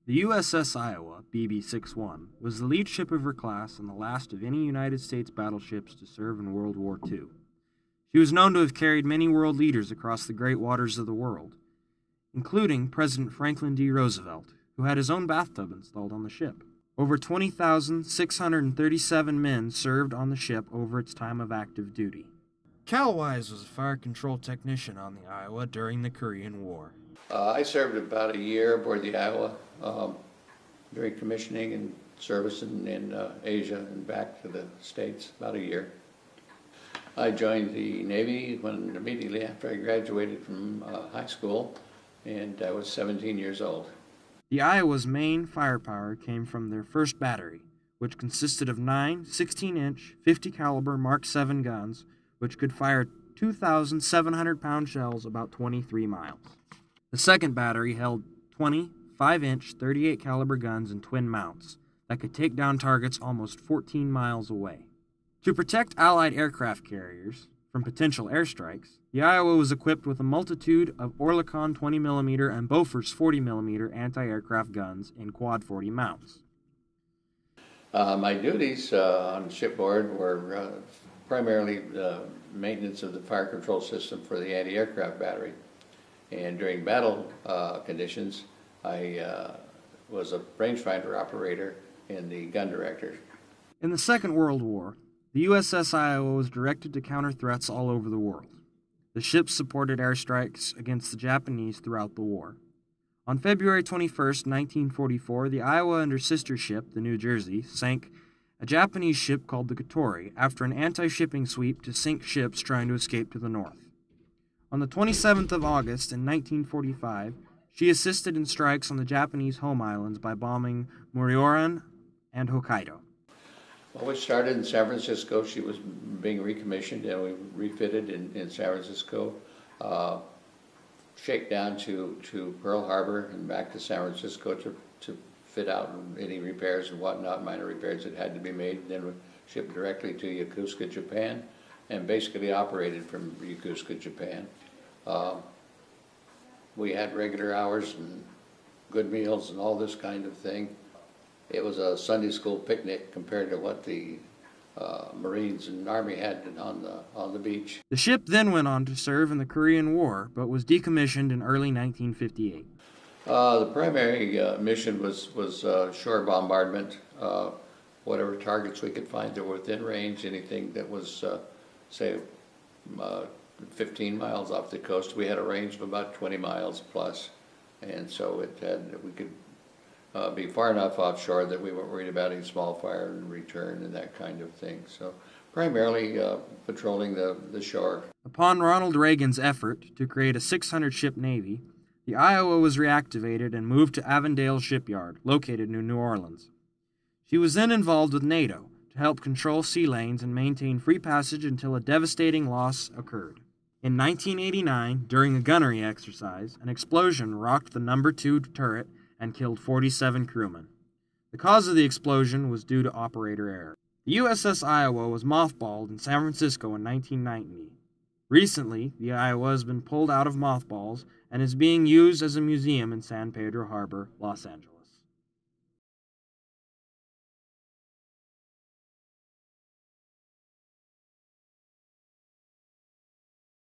The USS Iowa, BB-61, was the lead ship of her class and the last of any United States battleships to serve in World War II. She was known to have carried many world leaders across the great waters of the world, including President Franklin D. Roosevelt, who had his own bathtub installed on the ship. Over 20,637 men served on the ship over its time of active duty. Cal Wise was a fire control technician on the Iowa during the Korean War. I served about a year aboard the Iowa during commissioning and service in Asia and back to the States, about a year. I joined the Navy immediately after I graduated from high school, and I was 17 years old. The Iowa's main firepower came from their first battery, which consisted of 9 16-inch 50-caliber Mark 7 guns, which could fire 2,700-pound shells about 23 miles. The second battery held 20 5-inch 38-caliber guns and twin mounts that could take down targets almost 14 miles away. To protect Allied aircraft carriers from potential airstrikes, the Iowa was equipped with a multitude of Oerlikon 20mm and Bofors 40mm anti-aircraft guns in quad 40 mounts. My duties on shipboard were primarily maintenance of the fire control system for the anti-aircraft battery. And during battle conditions, I was a rangefinder operator and the gun director. In the Second World War, the USS Iowa was directed to counter threats all over the world. The ship supported airstrikes against the Japanese throughout the war. On February 21, 1944, the Iowa and her sister ship, the New Jersey, sank a Japanese ship called the Katori after an anti-shipping sweep to sink ships trying to escape to the north. On the 27th of August in 1945, she assisted in strikes on the Japanese home islands by bombing Morioran and Hokkaido. Well, we started in San Francisco. She was being recommissioned and we refitted in San Francisco, shakedown to Pearl Harbor and back to San Francisco to fit out any repairs and whatnot, minor repairs that had to be made. Then we shipped directly to Yokosuka, Japan, and basically operated from Yokosuka, Japan. We had regular hours and good meals and all this kind of thing. It was a Sunday school picnic compared to what the Marines and Army had on the beach. The ship then went on to serve in the Korean War, but was decommissioned in early 1958. The primary mission was shore bombardment, whatever targets we could find that were within range, anything that was, say, 15 miles off the coast. We had a range of about 20 miles plus, and so we could be far enough offshore that we weren't worried about any small fire and return and that kind of thing. So primarily patrolling the shore. Upon Ronald Reagan's effort to create a 600-ship Navy, the Iowa was reactivated and moved to Avondale Shipyard, located in New Orleans. She was then involved with NATO to help control sea lanes and maintain free passage until a devastating loss occurred. In 1989, during a gunnery exercise, an explosion rocked the No. 2 turret and killed 47 crewmen. The cause of the explosion was due to operator error. The USS Iowa was mothballed in San Francisco in 1990. Recently, the Iowa has been pulled out of mothballs and is being used as a museum in San Pedro Harbor, Los Angeles.